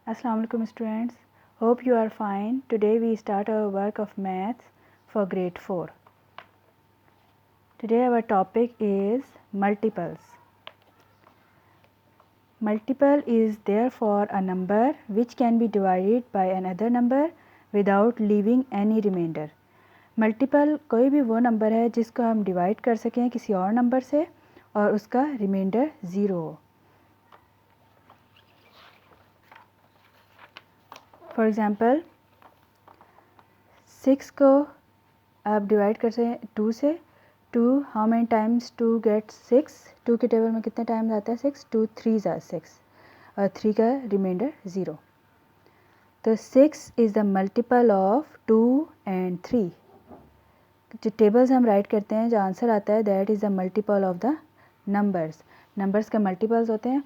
Assalamu alaikum students. Hope you are fine. Today we start our work of maths for grade 4. Today our topic is multiples. Multiple is therefore a number which can be divided by another number without leaving any remainder. Multiple कोई भी वो number है जिसको हम divide कर सकें किसी और नंबर से और उसका रिमाइंडर ज़ीरो हो. फॉर एग्ज़ाम्पल 6 को आप डिवाइड कर सकते हैं 2 से. 2 हाउ मैनी टाइम्स 2 गेट 6. 2 के टेबल में कितने टाइम्स आता है 6. 2 3 ज़ा 6 और 3 का रिमाइंडर 0. तो 6 is the multiple of 2 and 3. जो टेबल्स हम राइट करते हैं जो आंसर आता है that is the multiple of the numbers. Numbers का मल्टीपल्स होते हैं.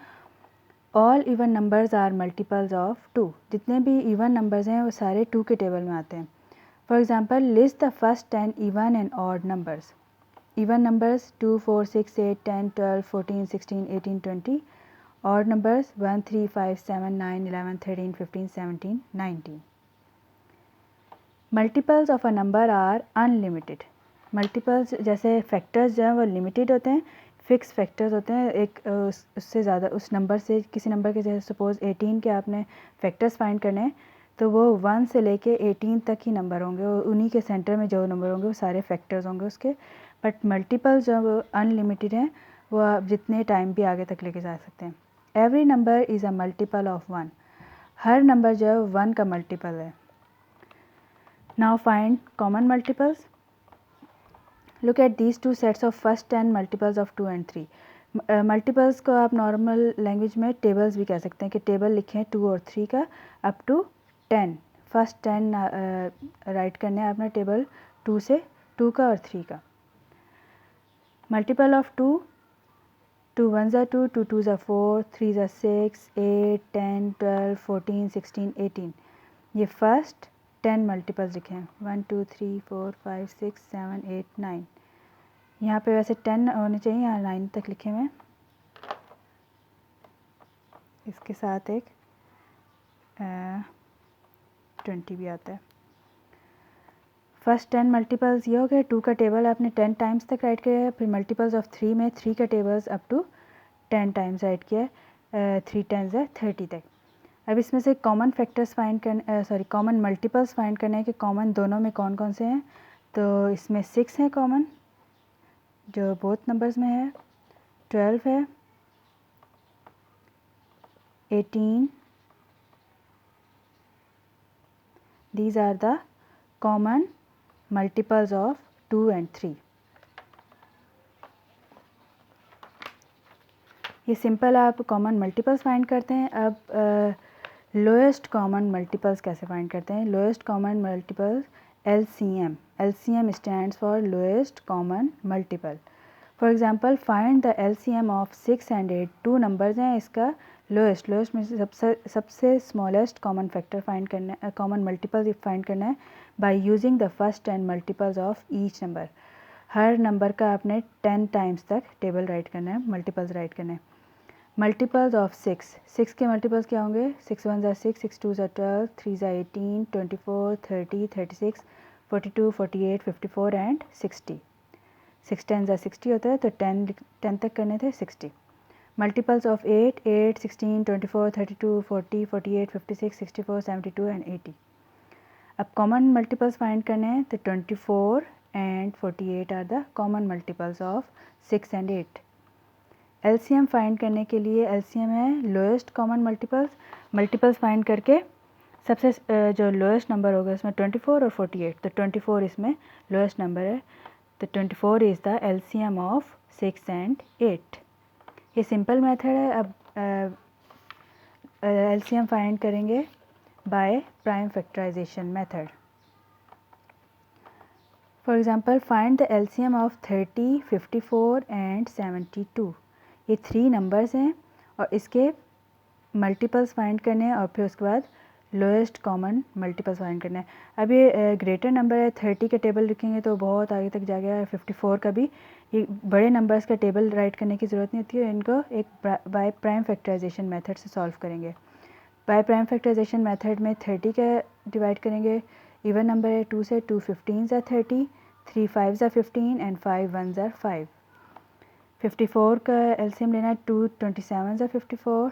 All even numbers are multiples of 2. जितने भी इवन नंबर्स हैं वो सारे 2 के टेबल में आते हैं. For example list the first 10 even and odd numbers. Even numbers 2 4 6 8 10 12 14 16 18 20. Odd numbers 1 3 5 7 9 11 13 15 17 19. Multiples of a number are unlimited. Multiples जैसे फैक्टर्स जो हैं वो लिमिटेड होते हैं. फिक्स फैक्टर्स होते हैं. एक उससे ज़्यादा उस नंबर से किसी नंबर के जैसे सपोज़ 18 के आपने फैक्टर्स फाइंड करने हैं तो वो 1 से लेके 18 तक ही नंबर होंगे और उन्हीं के सेंटर में जो नंबर होंगे वो सारे फैक्टर्स होंगे उसके. बट मल्टीपल्स जो वो अनलिमिटेड हैं वो आप जितने टाइम भी आगे तक लेके जा सकते हैं. Every number is a multiple of 1. Her number जो है 1 का मल्टीपल है. Now find common multiples. Look at these two sets of first 10 multiples of 2 and 3. Multiples को आप नॉर्मल लैंग्वेज में टेबल्स भी कह सकते हैं कि टेबल लिखें 2 और 3 का अप टू 10. फर्स्ट 10 राइट करने हैं आपने टेबल 2 से 2 का और 3 का. मल्टीपल ऑफ 2 2 1 ज़ा 2 2 2 ज़ा 4 3 ज़ा 6 8 10 12 14 16 18. ये फर्स्ट 10 मल्टीपल्स लिखे हैं 1 2 3 4 5 6 7 8 9. यहाँ पे वैसे 10 होने चाहिए यहाँ 9 तक लिखे हुए हैं. इसके साथ एक 20 भी आता है. फर्स्ट 10 मल्टीपल्स ये हो गए. 2 का टेबल आपने 10 टाइम्स तक राइट किया है. फिर मल्टीपल्स ऑफ 3 में 3 का tables up to 10 times write किया है. 3 10 है 30 तक. अब इसमें से कॉमन फैक्टर्स फाइंड करने कॉमन मल्टीपल्स फाइंड करने हैं कि कॉमन दोनों में कौन कौन से हैं. तो इसमें 6 है कॉमन जो बोथ नंबर्स में है. 12 है 18. These are the common multiples of 2 and 3. ये सिंपल आप कॉमन मल्टीपल्स फाइंड करते हैं. अब लोएस्ट कॉमन मल्टीपल्स कैसे फाइंड करते हैं. Lowest common multiples LCM. LCM stands for lowest common multiple. For example find the LCM of 6 and 8. 2 numbers हैं. इसका लोएस्ट में से सबसे स्मॉलेस्ट कॉमन फैक्टर फाइंड करना है. कॉमन मल्टीपल फाइंड करना है by using the first 10 multiples of each number. Her number का आपने 10 टाइम्स तक टेबल राइट करना है. मल्टीपल्स राइट करना है. Multiples of 6. 6 के मल्टीपल्स क्या होंगे 6 1 ज़ा 6 6 2 ज़ा 12 3 ज़ा 18 24 30 36 42 48 54 एंड 60. 6 10 ज़ा 60 होता है तो 10 तक करने थे 60. Multiples of 8 8 16 24 32 40 48 56 64 72 and 80. अब कॉमन मल्टीपल्स फाइंड करने हैं तो 24 and 48 are the common multiples of 6 and 8. LCM find करने के लिए LCM है लोएस्ट कॉमन मल्टीपल्स फाइंड करके सबसे जो लोएस्ट नंबर होगा इसमें 24 और 48. तो 24 इसमें लोएस्ट नंबर है तो 24 is the LCM of 6 and 8. ये सिंपल मेथड है. अब LCM फाइंड करेंगे by prime factorization method. For example find the LCM of 30 54 and 72. ये 3 नंबर्स हैं और इसके मल्टीपल्स फाइंड करने हैं और फिर उसके बाद लोएस्ट कॉमन मल्टीपल्स फाइंड करना है. अब ये ग्रेटर नंबर है 30 का टेबल लिखेंगे तो बहुत आगे तक जा गया. 54 का भी. ये बड़े नंबर्स का टेबल राइट करने की ज़रूरत नहीं होती है. इनको एक बाय प्राइम फैक्टराइजेशन मेथड से सॉल्व करेंगे. बाय प्राइम फैक्टराइजेशन मेथड में 30 का डिवाइड करेंगे, इवन नंबर है 2 से 2 15 are 30, 3 5 are 15 एंड 5 1 are 5। 54 का एलसीएम लेना है, 2 27 are 54,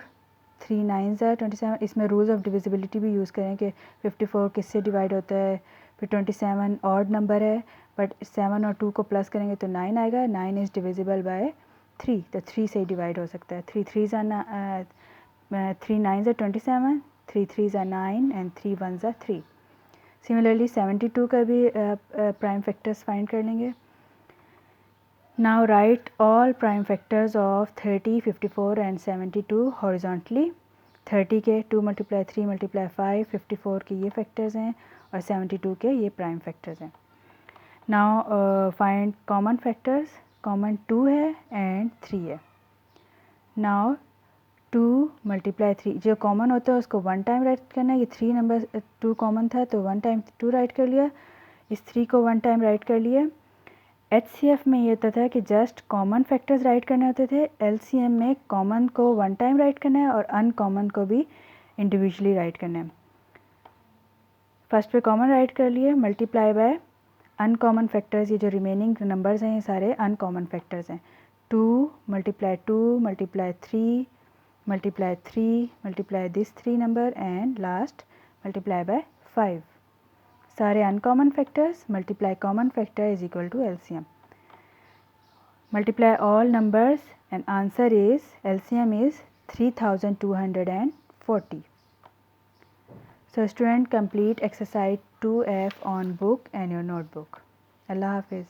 3 9 are 27। इसमें रूल्स ऑफ डिविजिबिलिटी भी यूज़ करें कि 54 किससे डिवाइड होता है। फिर 27 ऑड नंबर है बट 7 और 2 को प्लस करेंगे तो 9 आएगा, 9 इज़ डिविजिबल बाय 3, तो 3 से ही डिवाइड हो सकता है। 3 3 3 9 are 27, 3 3 are 9 and 3 1 are 3। Similarly 72 का भी प्राइम फैक्टर्स फाइंड कर लेंगे। Now right all prime factors of 30, 54 and 72 horizontally. 30 के 2 × 3 × 5, 54 के ये फैक्टर्स हैं और 72 के ये प्राइम फैक्टर्स हैं। Now find common factors. Common 2 है एंड 3 है। नाउ 2 × 3 जो कॉमन होता है उसको 1 टाइम राइट करना है। ये 3 नंबर 2 कॉमन था तो 1 टाइम 2 राइट कर लिया, इस 3 को 1 टाइम राइट कर लिया। HCF में ये होता था कि जस्ट कॉमन फैक्टर्स राइट करने होते थे। LCM में कॉमन को 1 टाइम राइट करना है और अनकॉमन को भी इंडिविजुअली राइट करना है। फर्स्ट पे कॉमन राइट कर लिए, मल्टीप्लाई बाय अनकॉमन फैक्टर्स। ये जो रिमेनिंग नंबर्स हैं ये सारे अनकॉमन फैक्टर्स हैं। 2 × 2 × 3 multiply 3 multiply this 3 number and last multiply by 5। सारे uncommon factors multiply common factor is equal to LCM। Multiply all numbers and answer is LCM is 3240। So student, complete exercise 2F on book and your notebook. Allah Hafiz.